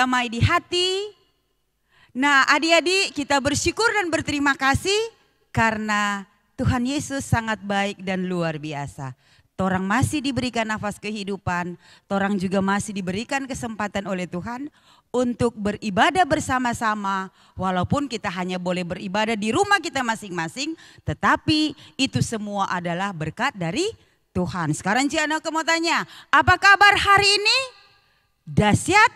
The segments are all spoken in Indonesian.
damai di hati. Nah, adik-adik, kita bersyukur dan berterima kasih karena Tuhan Yesus sangat baik dan luar biasa. Torang masih diberikan nafas kehidupan, torang juga masih diberikan kesempatan oleh Tuhan untuk beribadah bersama-sama. Walaupun kita hanya boleh beribadah di rumah kita masing-masing, tetapi itu semua adalah berkat dari Tuhan. Sekarang Ciana mau tanya, apa kabar hari ini? Dahsyat,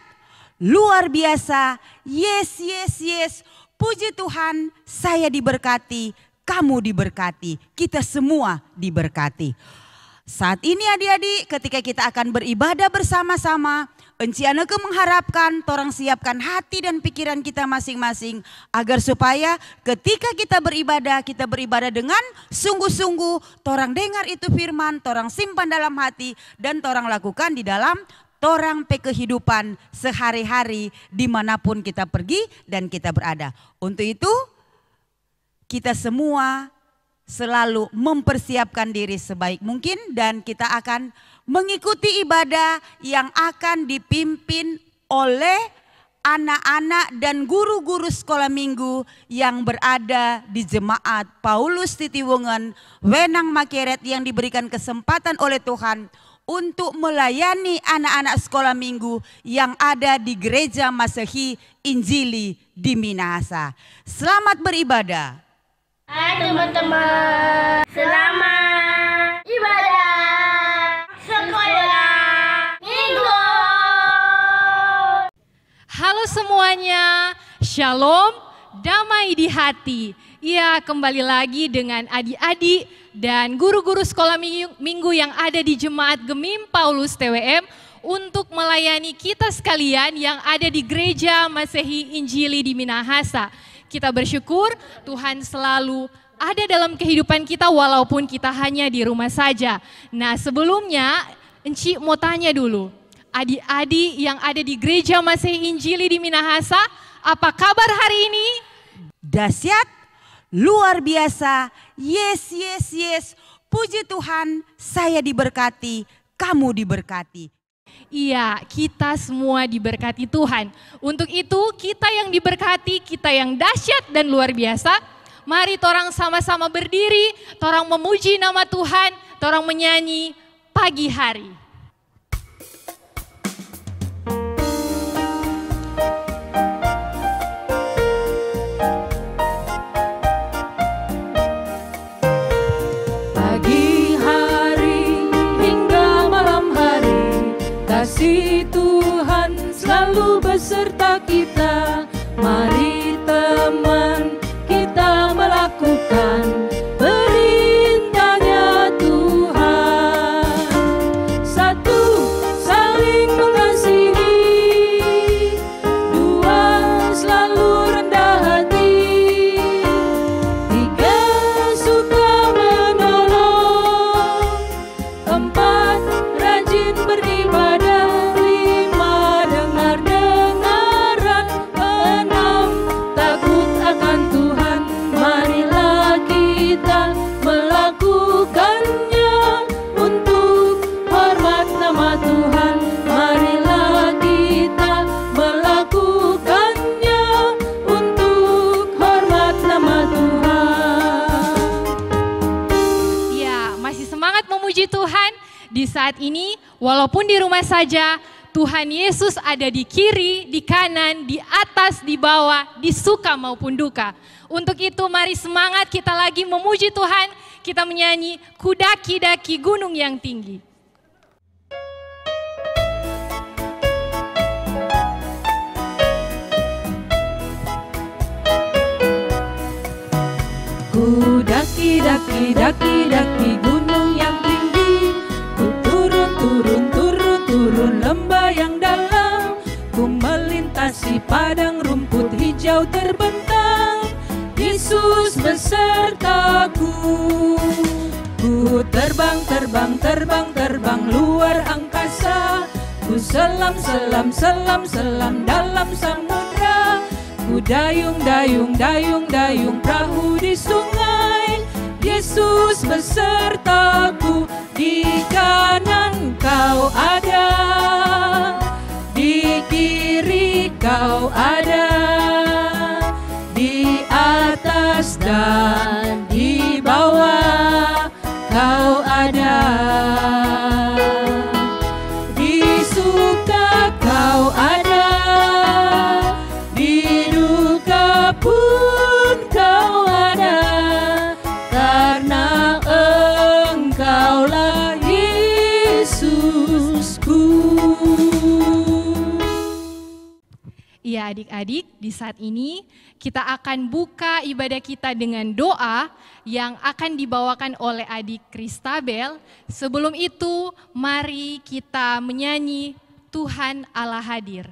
luar biasa, yes, yes, yes. Puji Tuhan, saya diberkati, kamu diberkati, kita semua diberkati. Saat ini adik-adik, ketika kita akan beribadah bersama-sama, Enci Aneke mengharapkan torang siapkan hati dan pikiran kita masing-masing agar supaya ketika kita beribadah dengan sungguh-sungguh, torang dengar itu firman, torang simpan dalam hati dan torang lakukan di dalam torang kehidupan sehari-hari dimanapun kita pergi dan kita berada. Untuk itu kita semua selalu mempersiapkan diri sebaik mungkin dan kita akan mengikuti ibadah yang akan dipimpin oleh anak-anak dan guru-guru sekolah minggu yang berada di jemaat Paulus Titiwungan, Wenang Makeret yang diberikan kesempatan oleh Tuhan untuk melayani anak-anak sekolah minggu yang ada di Gereja Masehi Injili di Minahasa. Selamat beribadah. Hai teman-teman, selamat ibadah sekolah minggu. Halo semuanya, shalom, damai di hati. Ya, kembali lagi dengan adik-adik dan guru-guru sekolah minggu yang ada di Jemaat Gemim Paulus TWM untuk melayani kita sekalian yang ada di Gereja Masehi Injili di Minahasa. Kita bersyukur Tuhan selalu ada dalam kehidupan kita walaupun kita hanya di rumah saja. Nah, sebelumnya Enci mau tanya dulu, adik-adik yang ada di Gereja Masehi Injili di Minahasa, apa kabar hari ini? Dahsyat, luar biasa, yes, yes, yes. Puji Tuhan, saya diberkati, kamu diberkati. Iya, kita semua diberkati Tuhan. Untuk itu kita yang diberkati, kita yang dahsyat dan luar biasa. Mari torang sama-sama berdiri, torang memuji nama Tuhan, torang menyanyi pagi hari. Kasih Tuhan selalu beserta kita. Mari teman kita melakukan perintahnya Tuhan. Satu, saling mengasihi. Dua, selalu rendah hati. Tiga, suka menolong. Empat, rajin beribadah. Tuhan, di saat ini walaupun di rumah saja, Tuhan Yesus ada di kiri, di kanan, di atas, di bawah, di suka maupun duka. Untuk itu mari semangat kita lagi memuji Tuhan, kita menyanyi Kudaki-daki gunung yang tinggi. Daki-daki gunung yang tinggi, ku turun lembah yang dalam, ku melintasi padang rumput hijau terbentang. Yesus besertaku, ku terbang luar angkasa, ku selam dalam samudra, ku dayung perahu di sungai. Yesus besertaku, di kanan kau ada, di kiri Ya adik-adik, di saat ini kita akan buka ibadah kita dengan doa yang akan dibawakan oleh adik Kristabel. Sebelum itu, mari kita menyanyi Tuhan Allah Hadir.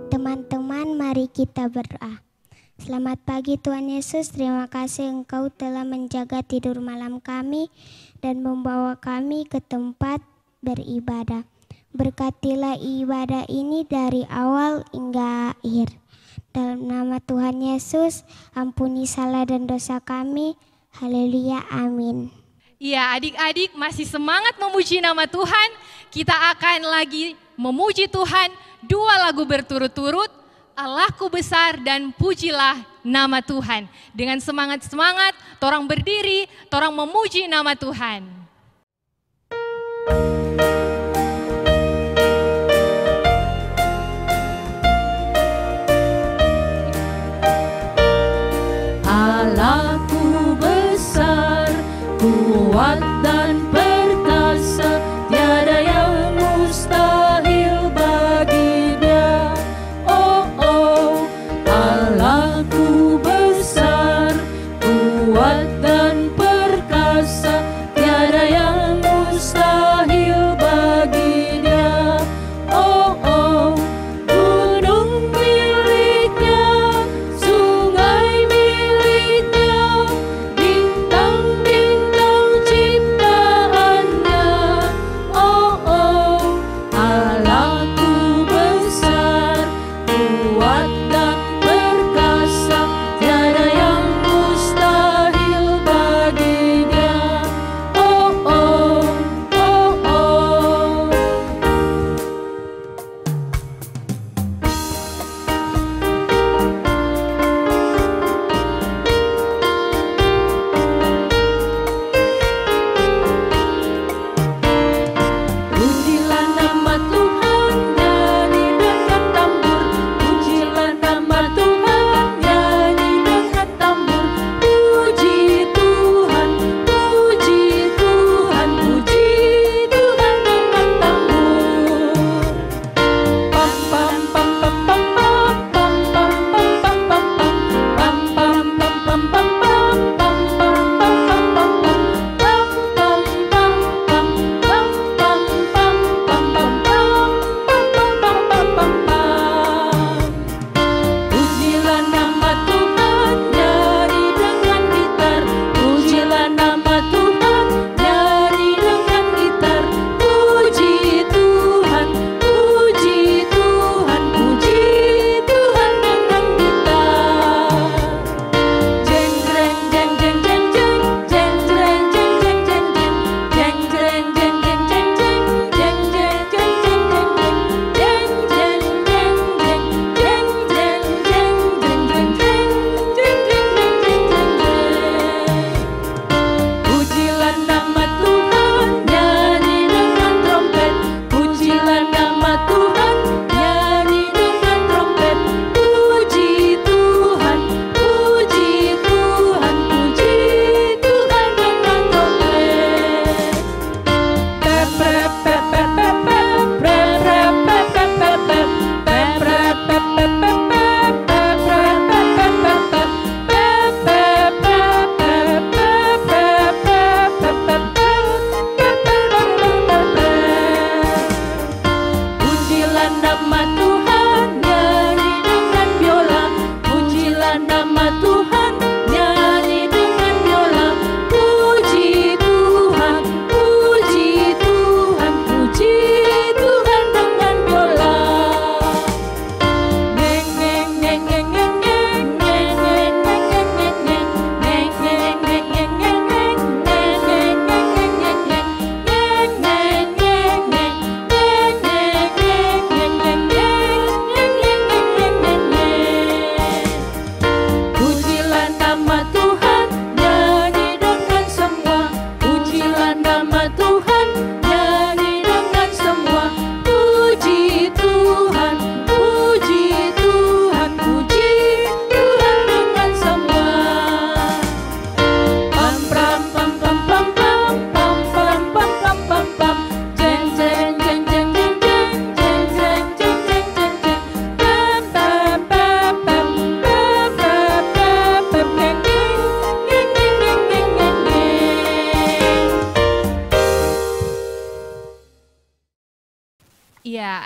Teman-teman, mari kita berdoa. Selamat pagi Tuhan Yesus, terima kasih Engkau telah menjaga tidur malam kami dan membawa kami ke tempat beribadah. Berkatilah ibadah ini dari awal hingga akhir. Dalam nama Tuhan Yesus, ampuni salah dan dosa kami. Haleluya, amin. Ya adik-adik masih semangat memuji nama Tuhan. Kita akan lagi memuji Tuhan 2 lagu berturut-turut, Allahku besar dan pujilah nama Tuhan. Dengan semangat-semangat, torang berdiri, torang memuji nama Tuhan. Allahku besar, kuat dan perkasa, tiada yang mustahil baginya. Oh oh, Allahku besar, kuat dan perkasa, tiada yang mustahil baginya. Oh oh, gunung miliknya, sungai miliknya, bintang-bintang ciptaannya. Oh oh, Allahku besar, kuat dan perkasa, tiada yang mustahil baginya. Oh oh, oh oh. Pujilah nama Tuhan, nyanyi dengan tambur. Pujilah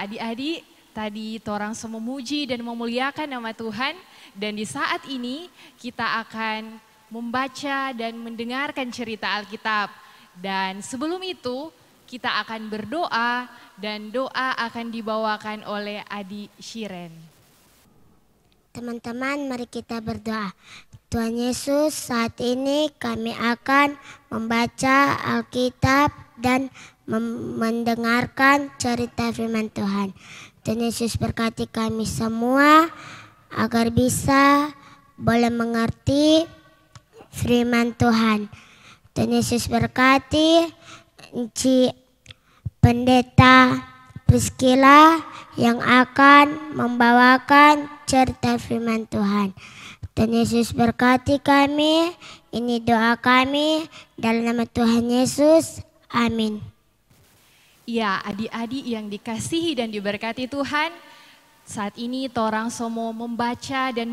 adik-adik, tadi torang semua memuji dan memuliakan nama Tuhan. Dan di saat ini kita akan membaca dan mendengarkan cerita Alkitab. Dan sebelum itu kita akan berdoa dan doa akan dibawakan oleh Adi Shiren. Teman-teman, mari kita berdoa. Tuhan Yesus, saat ini kami akan membaca Alkitab dan mendengarkan cerita firman Tuhan. Tuhan Yesus berkati kami semua agar bisa boleh mengerti firman Tuhan. Tuhan Yesus berkati Enci Pendeta Priscilla yang akan membawakan cerita firman Tuhan. Tuhan Yesus berkati kami, ini doa kami dalam nama Tuhan Yesus, amin. Ya, adik-adik yang dikasihi dan diberkati Tuhan, saat ini torang semua membaca dan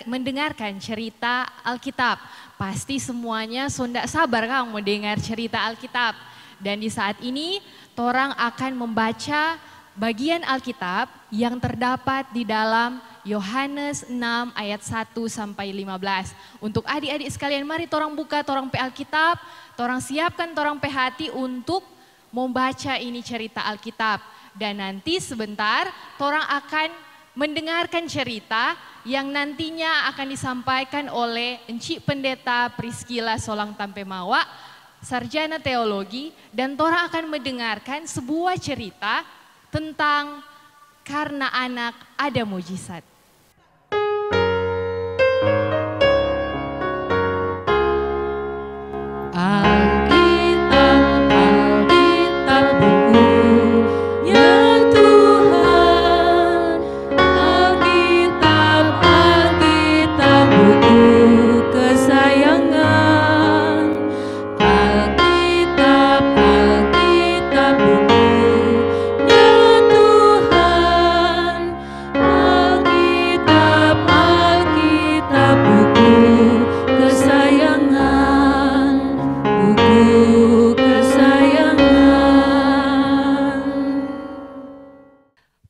mendengarkan cerita Alkitab. Pasti semuanya sondak sabar kan mau dengar cerita Alkitab. Dan di saat ini torang akan membaca bagian Alkitab yang terdapat di dalam Yohanes 6 ayat 1 sampai 15. Untuk adik-adik sekalian, mari torang buka torang pe Alkitab, torang siapkan torang pe hati untuk membaca ini cerita Alkitab. Dan nanti sebentar torang akan mendengarkan cerita yang nantinya akan disampaikan oleh Enci Pendeta Priscilla Solang Tampemawa, sarjana teologi, dan torang akan mendengarkan sebuah cerita tentang karena anak ada mujizat.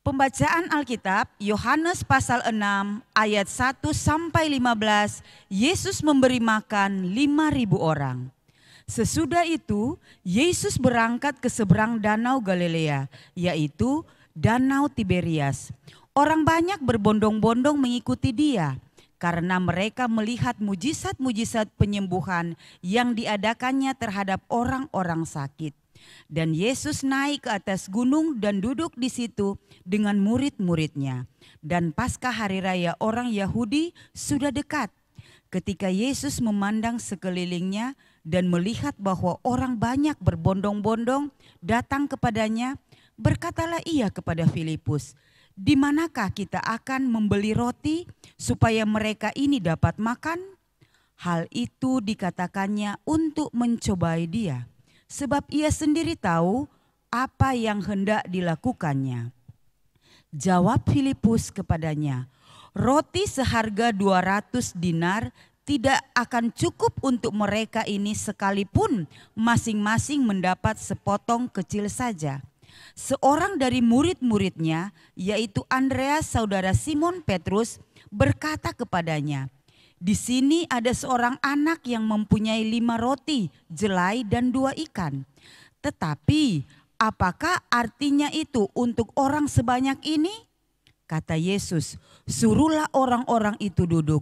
Pembacaan Alkitab Yohanes pasal 6 ayat 1 sampai 15, Yesus memberi makan 5.000 orang. Sesudah itu Yesus berangkat ke seberang danau Galilea, yaitu danau Tiberias. Orang banyak berbondong-bondong mengikuti dia karena mereka melihat mujizat-mujizat penyembuhan yang diadakannya terhadap orang-orang sakit. Dan Yesus naik ke atas gunung dan duduk di situ dengan murid-muridnya. Dan Paskah hari raya orang Yahudi sudah dekat. Ketika Yesus memandang sekelilingnya dan melihat bahwa orang banyak berbondong-bondong datang kepadanya, berkatalah ia kepada Filipus, "Di manakah kita akan membeli roti supaya mereka ini dapat makan?" Hal itu dikatakannya untuk mencobai dia, sebab ia sendiri tahu apa yang hendak dilakukannya. Jawab Filipus kepadanya, "Roti seharga 200 dinar tidak akan cukup untuk mereka ini sekalipun masing-masing mendapat sepotong kecil saja." Seorang dari murid-muridnya, yaitu Andreas saudara Simon Petrus, berkata kepadanya, "Di sini ada seorang anak yang mempunyai 5 roti, jelai dan 2 ikan. Tetapi apakah artinya itu untuk orang sebanyak ini?" Kata Yesus, "Suruhlah orang-orang itu duduk."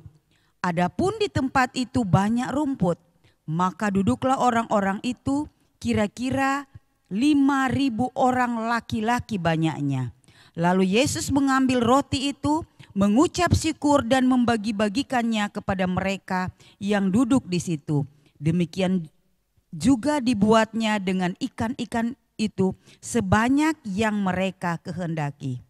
Adapun di tempat itu banyak rumput, maka duduklah orang-orang itu, kira-kira 5.000 orang laki-laki banyaknya. Lalu Yesus mengambil roti itu, mengucap syukur dan membagi-bagikannya kepada mereka yang duduk di situ. Demikian juga dibuatnya dengan ikan-ikan itu sebanyak yang mereka kehendaki.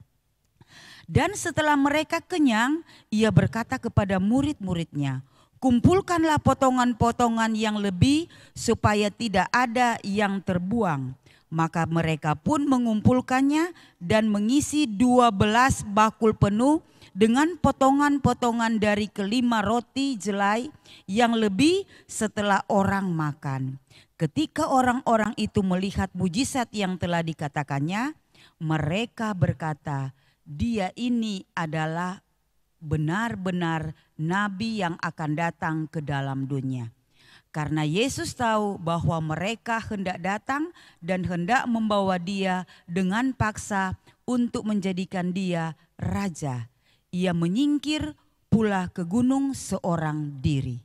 Dan setelah mereka kenyang, ia berkata kepada murid-muridnya, "Kumpulkanlah potongan-potongan yang lebih supaya tidak ada yang terbuang." Maka mereka pun mengumpulkannya dan mengisi 12 bakul penuh dengan potongan-potongan dari kelima roti jelai yang lebih setelah orang makan. Ketika orang-orang itu melihat mujizat yang telah dikatakannya, Mereka berkata, dia ini adalah benar-benar nabi yang akan datang ke dalam dunia. Karena Yesus tahu bahwa mereka hendak datang dan hendak membawa dia dengan paksa untuk menjadikan dia raja. Ia menyingkir pula ke gunung seorang diri.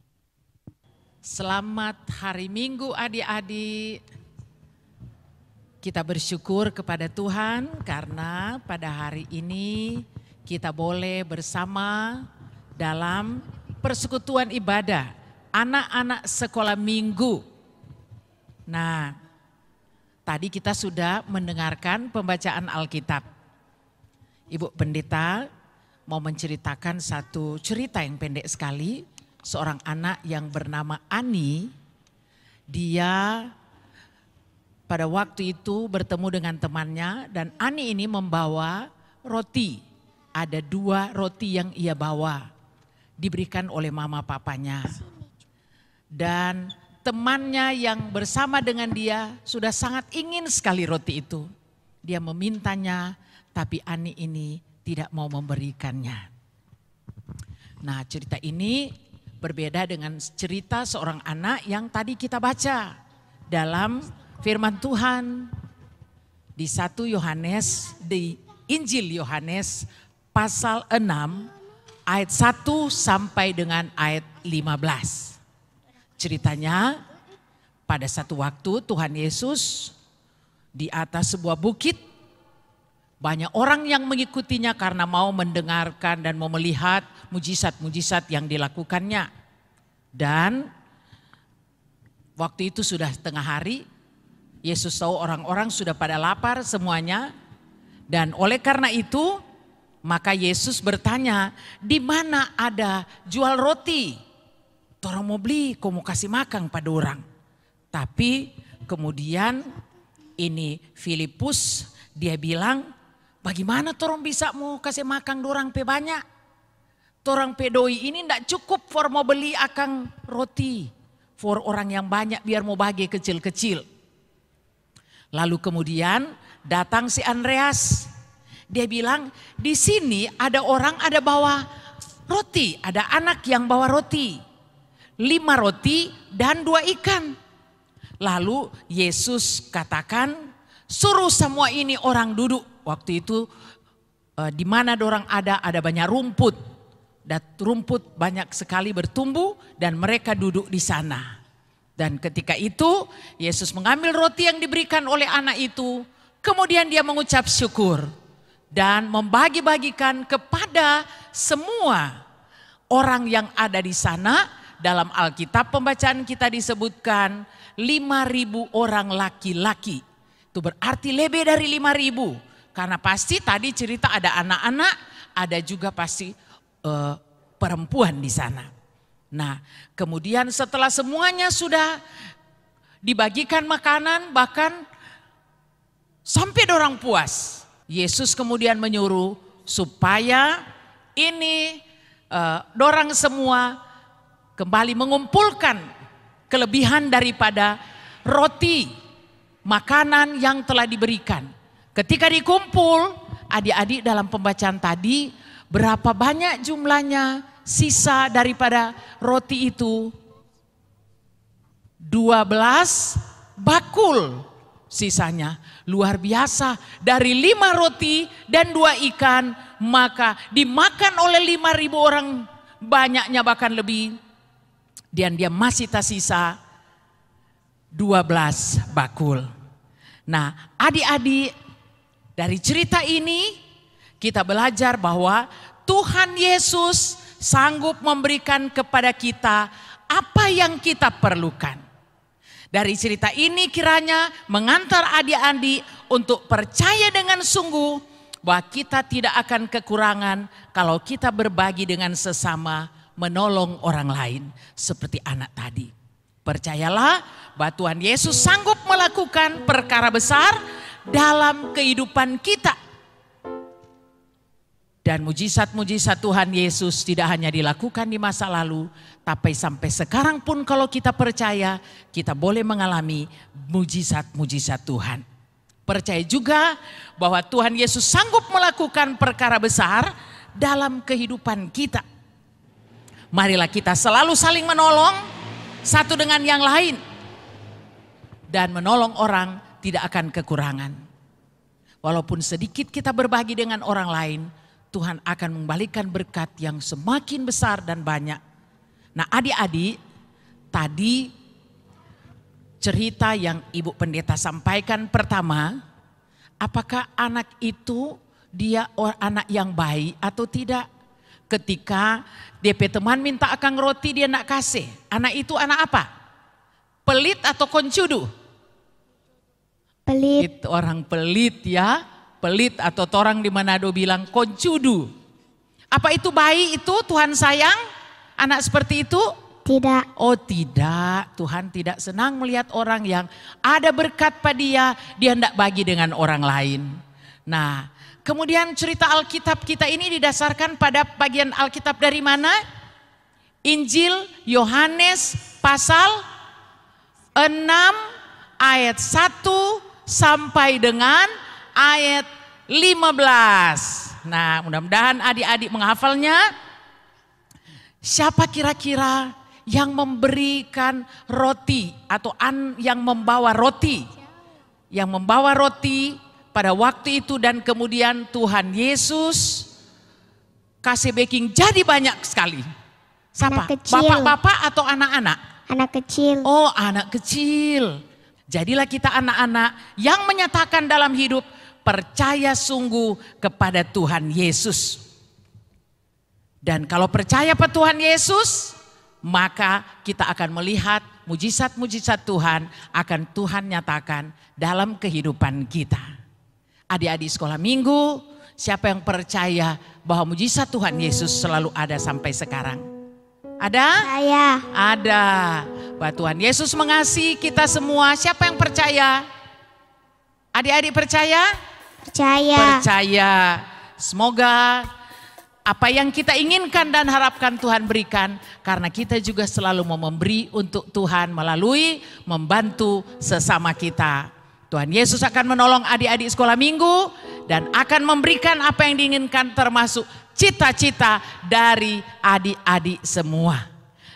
Selamat hari Minggu adik-adik. Kita bersyukur kepada Tuhan karena pada hari ini kita boleh bersama dalam persekutuan ibadah anak-anak sekolah minggu. Nah, tadi kita sudah mendengarkan pembacaan Alkitab. Ibu Pendeta mau menceritakan satu cerita yang pendek sekali. Seorang anak yang bernama Ani, dia pada waktu itu bertemu dengan temannya dan Ani ini membawa roti. Ada 2 roti yang ia bawa, diberikan oleh mama papanya. Dan temannya yang bersama dengan dia sudah sangat ingin sekali roti itu. Dia memintanya, tapi Ani ini tidak mau memberikannya. Nah, cerita ini berbeda dengan cerita seorang anak yang tadi kita baca dalam firman Tuhan di 1 Yohanes, di Injil Yohanes pasal 6 ayat 1 sampai dengan ayat 15. Ceritanya pada satu waktu Tuhan Yesus di atas sebuah bukit, banyak orang yang mengikutinya karena mau mendengarkan dan mau melihat mujizat-mujizat yang dilakukannya. Dan waktu itu sudah tengah hari, Yesus tahu orang-orang sudah pada lapar semuanya. Dan oleh karena itu, maka Yesus bertanya, di mana ada jual roti? Orang mau beli, kau mau kasih makan pada orang. Tapi kemudian ini Filipus, dia bilang, bagaimana torang bisa mau kasih makan dorang pe banyak? Torang pe doi ini ndak cukup for mau beli akang roti. For orang yang banyak biar mau bagi kecil-kecil. Lalu kemudian datang si Andreas. Dia bilang di sini ada orang ada bawa roti. Ada anak yang bawa roti. 5 roti dan 2 ikan. Lalu Yesus katakan suruh semua ini orang duduk. Waktu itu di mana dorang ada banyak rumput. Dan rumput banyak sekali bertumbuh dan mereka duduk di sana. Dan ketika itu Yesus mengambil roti yang diberikan oleh anak itu. Kemudian dia mengucap syukur. Dan membagi-bagikan kepada semua orang yang ada di sana. Dalam Alkitab pembacaan kita disebutkan 5.000 orang laki-laki. Itu berarti lebih dari 5.000. Karena pasti tadi cerita ada anak-anak, ada juga pasti perempuan di sana. Nah, kemudian setelah semuanya sudah dibagikan makanan, bahkan sampai dorang puas. Yesus kemudian menyuruh supaya ini dorang semua kembali mengumpulkan kelebihan daripada roti, makanan yang telah diberikan. Ketika dikumpul, adik-adik dalam pembacaan tadi, berapa banyak jumlahnya sisa daripada roti itu? 12 bakul sisanya. Luar biasa, dari 5 roti dan 2 ikan, maka dimakan oleh 5.000 orang, banyaknya bahkan lebih. Dan dia masih tersisa 12 bakul. Nah, adik-adik, dari cerita ini kita belajar bahwa Tuhan Yesus sanggup memberikan kepada kita apa yang kita perlukan. Dari cerita ini kiranya mengantar adik-adik untuk percaya dengan sungguh bahwa kita tidak akan kekurangan kalau kita berbagi dengan sesama, menolong orang lain seperti anak tadi. Percayalah bahwa Tuhan Yesus sanggup melakukan perkara besar dalam kehidupan kita. Dan mujizat-mujizat Tuhan Yesus tidak hanya dilakukan di masa lalu, tapi sampai sekarang pun kalau kita percaya, kita boleh mengalami mujizat-mujizat Tuhan. Percaya juga bahwa Tuhan Yesus sanggup melakukan perkara besar dalam kehidupan kita. Marilah kita selalu saling menolong satu dengan yang lain. Dan menolong orang tidak akan kekurangan. Walaupun sedikit kita berbagi dengan orang lain, Tuhan akan membalikan berkat yang semakin besar dan banyak. Nah adik-adik, tadi cerita yang Ibu Pendeta sampaikan pertama, apakah anak itu dia anak yang baik atau tidak? Ketika DP teman minta akang roti dia nak kasih, anak itu anak apa? Pelit atau koncudu? Pelit. Itu orang pelit ya, pelit atau orang di Manado bilang koncudu. Apa itu baik itu Tuhan sayang anak seperti itu? Tidak. Oh tidak, Tuhan tidak senang melihat orang yang ada berkat pada dia hendak bagi dengan orang lain. Nah, kemudian cerita Alkitab kita ini didasarkan pada bagian Alkitab dari mana? Injil Yohanes pasal 6 ayat 1 sampai dengan ayat 15. Nah, mudah-mudahan adik-adik menghafalnya. Siapa kira-kira yang memberikan roti atau yang membawa roti? Yang membawa roti pada waktu itu dan kemudian Tuhan Yesus kasih baking jadi banyak sekali. Siapa? Anak kecil. Bapak-bapak atau anak-anak? Anak kecil. Oh, anak kecil. Jadilah kita anak-anak yang menyatakan dalam hidup percaya sungguh kepada Tuhan Yesus. Dan kalau percaya pada Tuhan Yesus, maka kita akan melihat mujizat-mujizat Tuhan akan Tuhan nyatakan dalam kehidupan kita. Adik-adik sekolah minggu, siapa yang percaya bahwa mujizat Tuhan Yesus selalu ada sampai sekarang? Ada? Saya. Ada. Bahwa Tuhan Yesus mengasihi kita semua. Siapa yang percaya? Adik-adik percaya? Percaya. Percaya. Semoga apa yang kita inginkan dan harapkan Tuhan berikan. Karena kita juga selalu mau memberi untuk Tuhan melalui membantu sesama kita. Tuhan Yesus akan menolong adik-adik sekolah minggu. Dan akan memberikan apa yang diinginkan termasuk cita-cita dari adik-adik semua.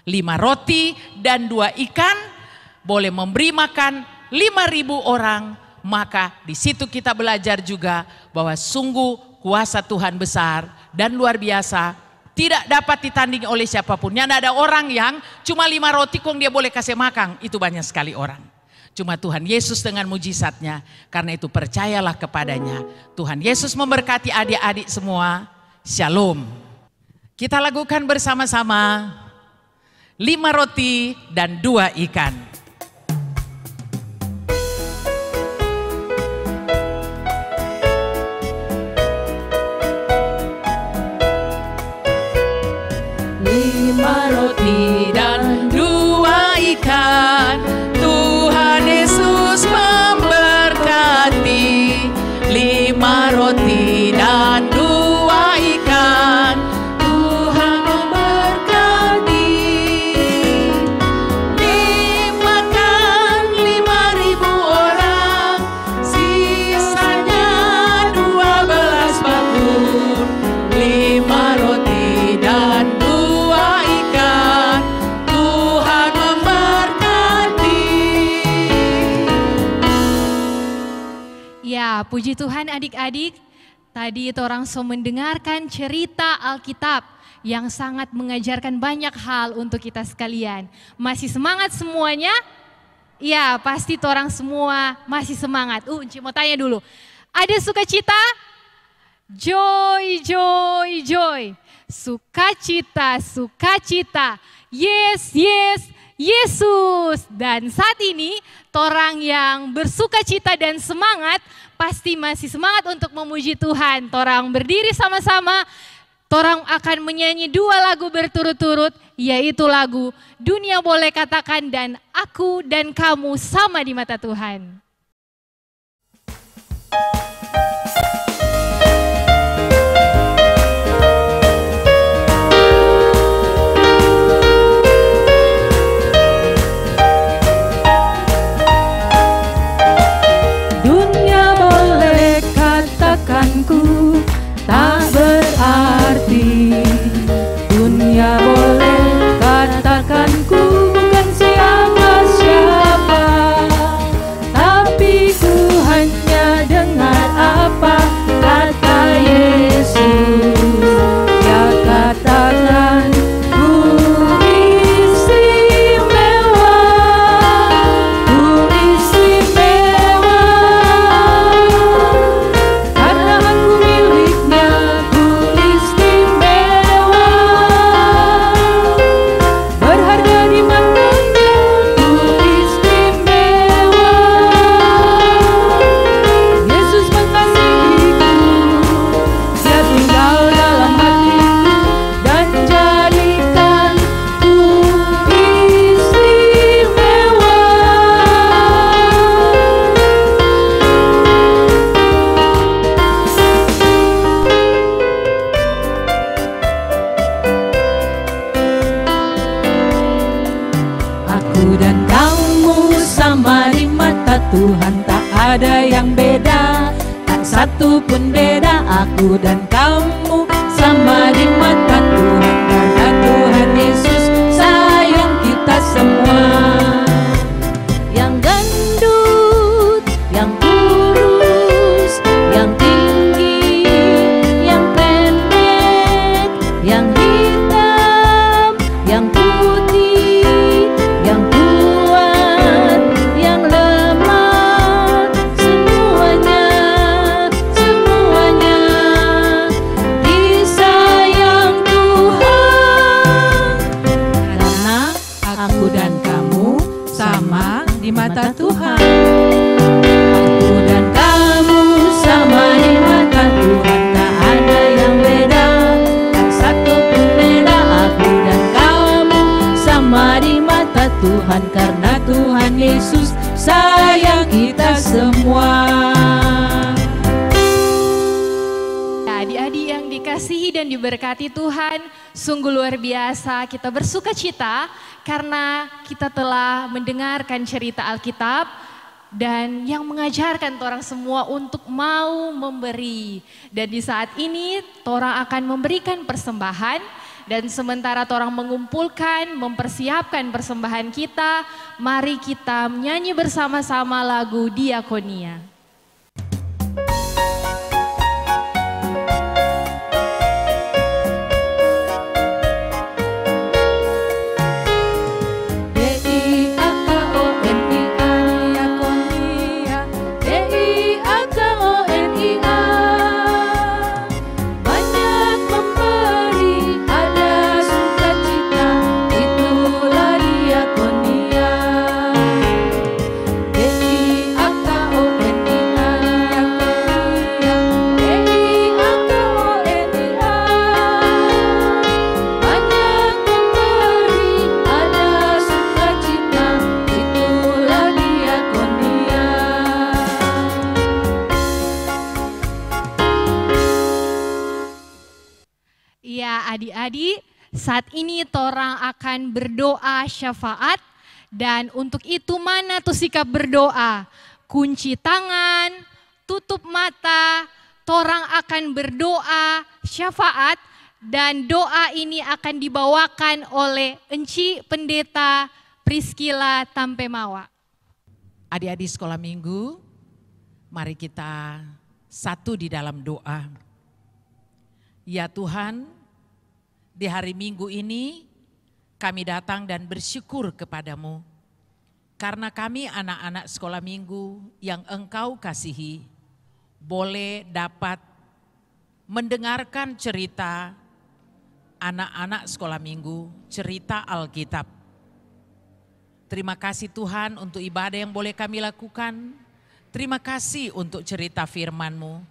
5 roti dan 2 ikan boleh memberi makan 5.000 orang. Maka di situ kita belajar juga bahwa sungguh kuasa Tuhan besar dan luar biasa. Tidak dapat ditandingi oleh siapapun. Yang ada orang yang cuma 5 roti kok dia boleh kasih makan. Itu banyak sekali orang. Cuma Tuhan Yesus dengan mujizatnya. Karena itu percayalah kepadanya. Tuhan Yesus memberkati adik-adik semua. Shalom. Kita lakukan bersama-sama 5 roti dan 2 ikan. Roti dan 2 ikan, Tuhan Yesus memberkati. 5 roti dan 2 ikan, Tuhan memberkati. Dimakan 5.000 orang, sisanya 12 bakul. 5 roti dan 2 ikan, Tuhan memberkati. Ya, puji Tuhan adik-adik. Tadi orang so mendengarkan cerita Alkitab yang sangat mengajarkan banyak hal untuk kita sekalian. Masih semangat semuanya? Ya, pasti orang semua masih semangat. Unci mau tanya dulu. Ada sukacita? Joy, joy, joy. Sukacita, sukacita. Yes, yes, Yesus. Dan saat ini, orang yang bersukacita dan semangat, pasti masih semangat untuk memuji Tuhan. Orang berdiri sama-sama, orang akan menyanyi 2 lagu berturut-turut, yaitu lagu Dunia Boleh Katakan dan Aku dan Kamu Sama di Mata Tuhan. Dunia Tuhan, tak ada yang beda, tak satu pun beda. Aku dan kamu sama di mata Tuhan, karena Tuhan Yesus sayang kita semua. Yang gendut, yang kurus, yang tinggi, yang pendek, yang hitam, yang putih, yang kuat, yang lemah, semuanya, semuanya disayang Tuhan. Karena aku dan kamu sama di mata Tuhan. Aku dan kamu sama di mata Tuhan, tak ada yang beda, tak satu pun beda. Aku dan kamu sama di mata Tuhan, karena Tuhan Yesus sayang kita semua. Adik-adik yang dikasihi dan diberkati Tuhan, sungguh luar biasa kita bersuka cita karena kita telah mendengarkan cerita Alkitab dan yang mengajarkan orang semua untuk mau memberi. Dan di saat ini orang akan memberikan persembahan, dan sementara orang mengumpulkan, mempersiapkan persembahan kita, mari kita menyanyi bersama-sama lagu Diakonia. Ya adik-adik, saat ini torang akan berdoa syafaat, dan untuk itu mana tuh sikap berdoa? Kunci tangan, tutup mata, torang akan berdoa syafaat, dan doa ini akan dibawakan oleh Enci Pendeta Priscilla Tampemawa. Adik-adik sekolah minggu, mari kita satu di dalam doa. Ya Tuhan, di hari Minggu ini kami datang dan bersyukur kepadamu. Karena kami anak-anak sekolah minggu yang Engkau kasihi, boleh dapat mendengarkan cerita anak-anak sekolah minggu, cerita Alkitab. Terima kasih Tuhan untuk ibadah yang boleh kami lakukan. Terima kasih untuk cerita firman-Mu.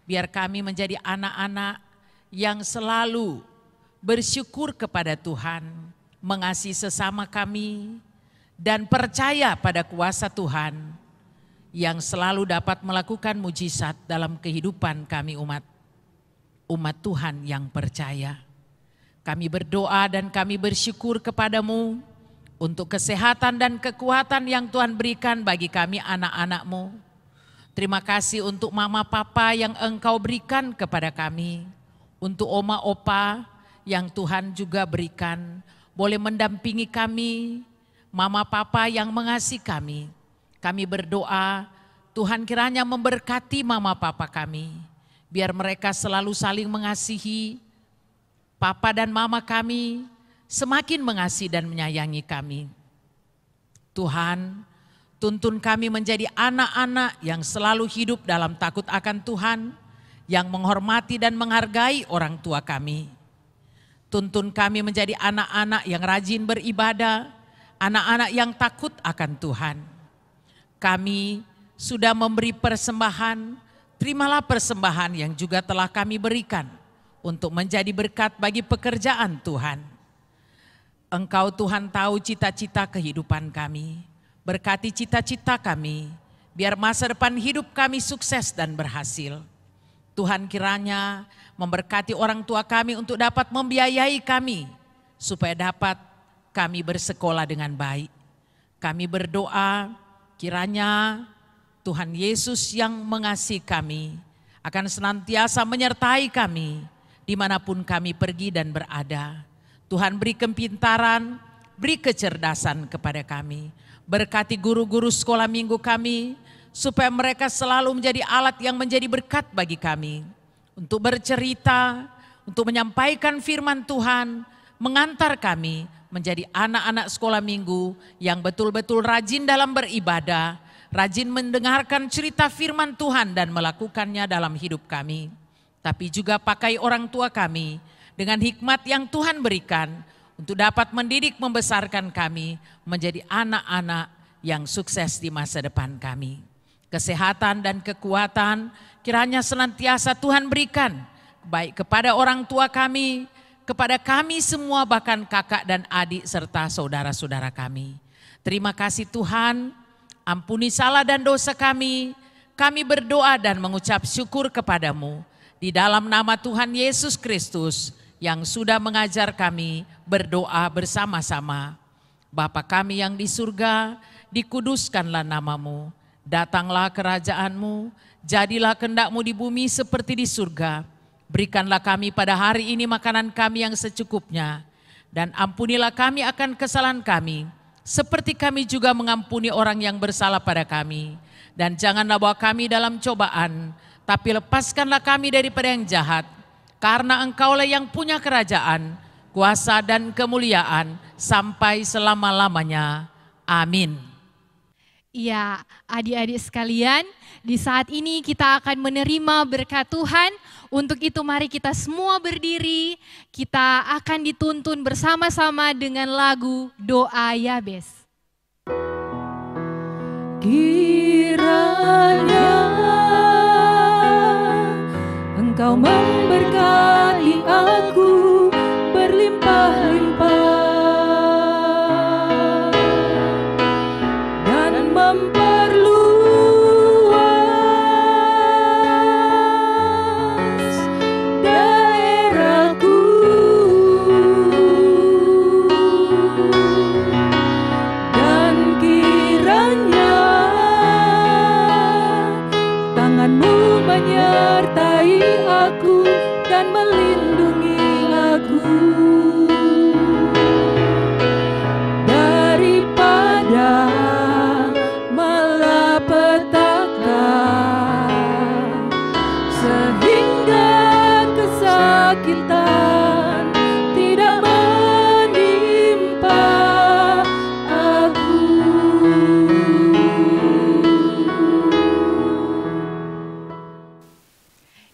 Biar kami menjadi anak-anak yang selalu bersyukur kepada Tuhan, mengasihi sesama kami, dan percaya pada kuasa Tuhan yang selalu dapat melakukan mujizat dalam kehidupan kami umat Tuhan yang percaya. Kami berdoa dan kami bersyukur kepadamu untuk kesehatan dan kekuatan yang Tuhan berikan bagi kami anak-anak-Mu. Terima kasih untuk mama papa yang Engkau berikan kepada kami. Untuk oma opa yang Tuhan juga berikan, boleh mendampingi kami, mama papa yang mengasihi kami. Kami berdoa, Tuhan kiranya memberkati mama papa kami, biar mereka selalu saling mengasihi. Papa dan mama kami semakin mengasihi dan menyayangi kami. Tuhan, tuntun kami menjadi anak-anak yang selalu hidup dalam takut akan Tuhan, yang menghormati dan menghargai orang tua kami. Tuntun kami menjadi anak-anak yang rajin beribadah, anak-anak yang takut akan Tuhan. Kami sudah memberi persembahan, terimalah persembahan yang juga telah kami berikan untuk menjadi berkat bagi pekerjaan Tuhan. Engkau Tuhan tahu cita-cita kehidupan kami, berkati cita-cita kami, biar masa depan hidup kami sukses dan berhasil. Tuhan kiranya memberkati orang tua kami untuk dapat membiayai kami, supaya dapat kami bersekolah dengan baik. Kami berdoa kiranya Tuhan Yesus yang mengasihi kami akan senantiasa menyertai kami dimanapun kami pergi dan berada. Tuhan beri kepintaran, beri kecerdasan kepada kami. Berkati guru-guru sekolah minggu kami, supaya mereka selalu menjadi alat yang menjadi berkat bagi kami. Untuk bercerita, untuk menyampaikan firman Tuhan, mengantar kami menjadi anak-anak sekolah minggu yang betul-betul rajin dalam beribadah, rajin mendengarkan cerita firman Tuhan dan melakukannya dalam hidup kami. Tapi juga pakai orang tua kami dengan hikmat yang Tuhan berikan untuk dapat mendidik membesarkan kami menjadi anak-anak yang sukses di masa depan kami. Kesehatan dan kekuatan kiranya senantiasa Tuhan berikan, baik kepada orang tua kami, kepada kami semua, bahkan kakak dan adik serta saudara-saudara kami. Terima kasih Tuhan, ampuni salah dan dosa kami. Kami berdoa dan mengucap syukur kepadamu di dalam nama Tuhan Yesus Kristus yang sudah mengajar kami berdoa bersama-sama. Bapa kami yang di surga, dikuduskanlah namamu. Datanglah kerajaanmu, jadilah kehendak-mu di bumi seperti di surga. Berikanlah kami pada hari ini makanan kami yang secukupnya. Dan ampunilah kami akan kesalahan kami, seperti kami juga mengampuni orang yang bersalah pada kami. Dan janganlah bawa kami dalam cobaan, tapi lepaskanlah kami daripada yang jahat. Karena Engkaulah yang punya kerajaan, kuasa dan kemuliaan sampai selama-lamanya. Amin. Ya, adik-adik sekalian, di saat ini kita akan menerima berkat Tuhan. Untuk itu mari kita semua berdiri, kita akan dituntun bersama-sama dengan lagu Doa Yabes. Kiranya Engkau memberkati aku berlimpah-limpah dan memperluas daerahku, dan kiranya tangan-Mu menyertai aku dan melindungi aku daripada malapetaka, sehingga kesakitan tidak menimpa aku.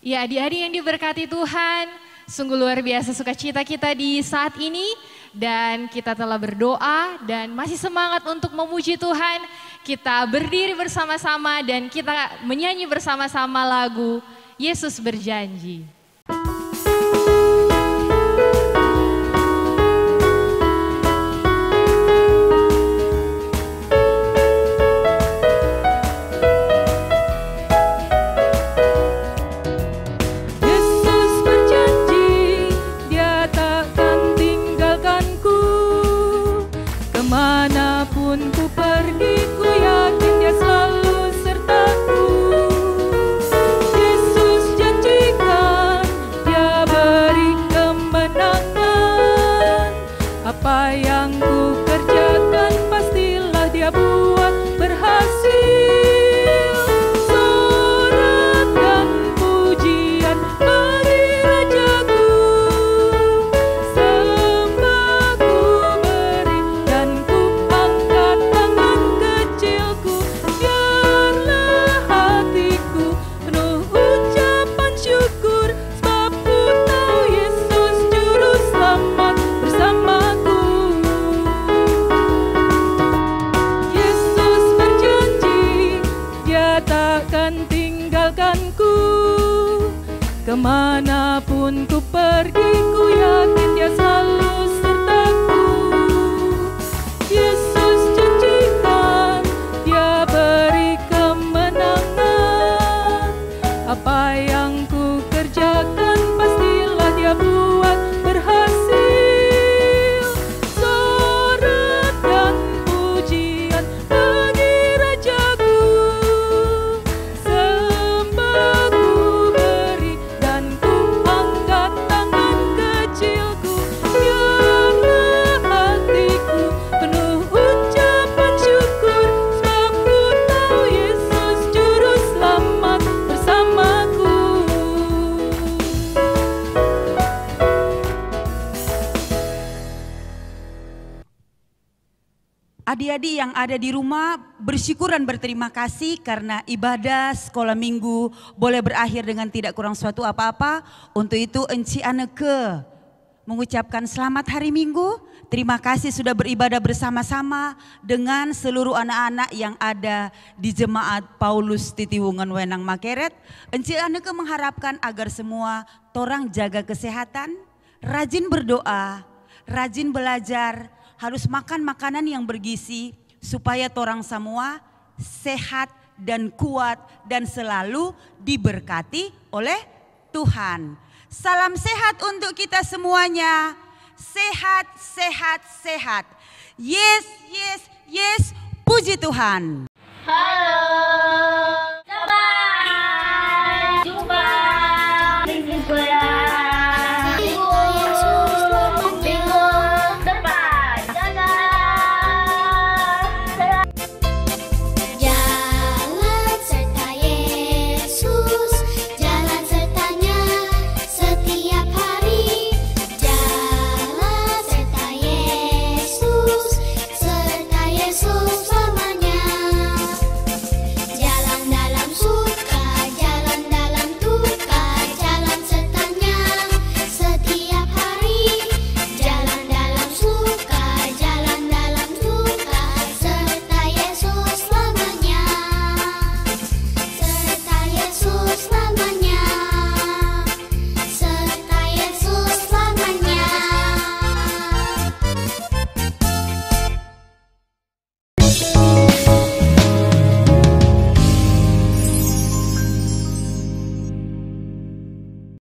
Ya, adik-adik yang diberkati Tuhan, sungguh luar biasa sukacita kita di saat ini. Dan kita telah berdoa dan masih semangat untuk memuji Tuhan. Kita berdiri bersama-sama dan kita menyanyi bersama-sama lagu Yesus Berjanji. Yesus berjanji Dia takkan tinggalkanku, kemanapun ku pergi ku yakin Dia selalu sertaku. Yesus janjikan Dia beri kemenangan, apa yang ku kerjakan pastilah Dia buat berhasil. Sorak dan pujian bagi Rajaku, sembah ku beri dan ku angkat tangan kecilku. Biarlah hatiku penuh ucapan syukur, sebab ku tahu Yesus Juru Selamat bersamaku. Yesus berjanji Dia takkan tinggalkanku, kemanapun ku pergi ku yakin Dia selalu sertaku. Yesus janjikan Dia beri kemenangan, apa yang ku kerjakan pastilah Dia buat berhasil. Sorak dan pujian bagi Rajaku, Adik-adik yang ada di rumah bersyukur dan berterima kasih karena ibadah sekolah minggu boleh berakhir dengan tidak kurang suatu apa-apa. Untuk itu Enci Aneke mengucapkan selamat hari Minggu. Terima kasih sudah beribadah bersama-sama dengan seluruh anak-anak yang ada di Jemaat Paulus Titiwungan Wenang Makeret. Enci Aneke mengharapkan agar semua torang jaga kesehatan, rajin berdoa, rajin belajar, harus makan makanan yang bergizi supaya torang semua sehat dan kuat dan selalu diberkati oleh Tuhan. Salam sehat untuk kita semuanya. Sehat, sehat, sehat. Yes, yes, yes. Puji Tuhan. Halo.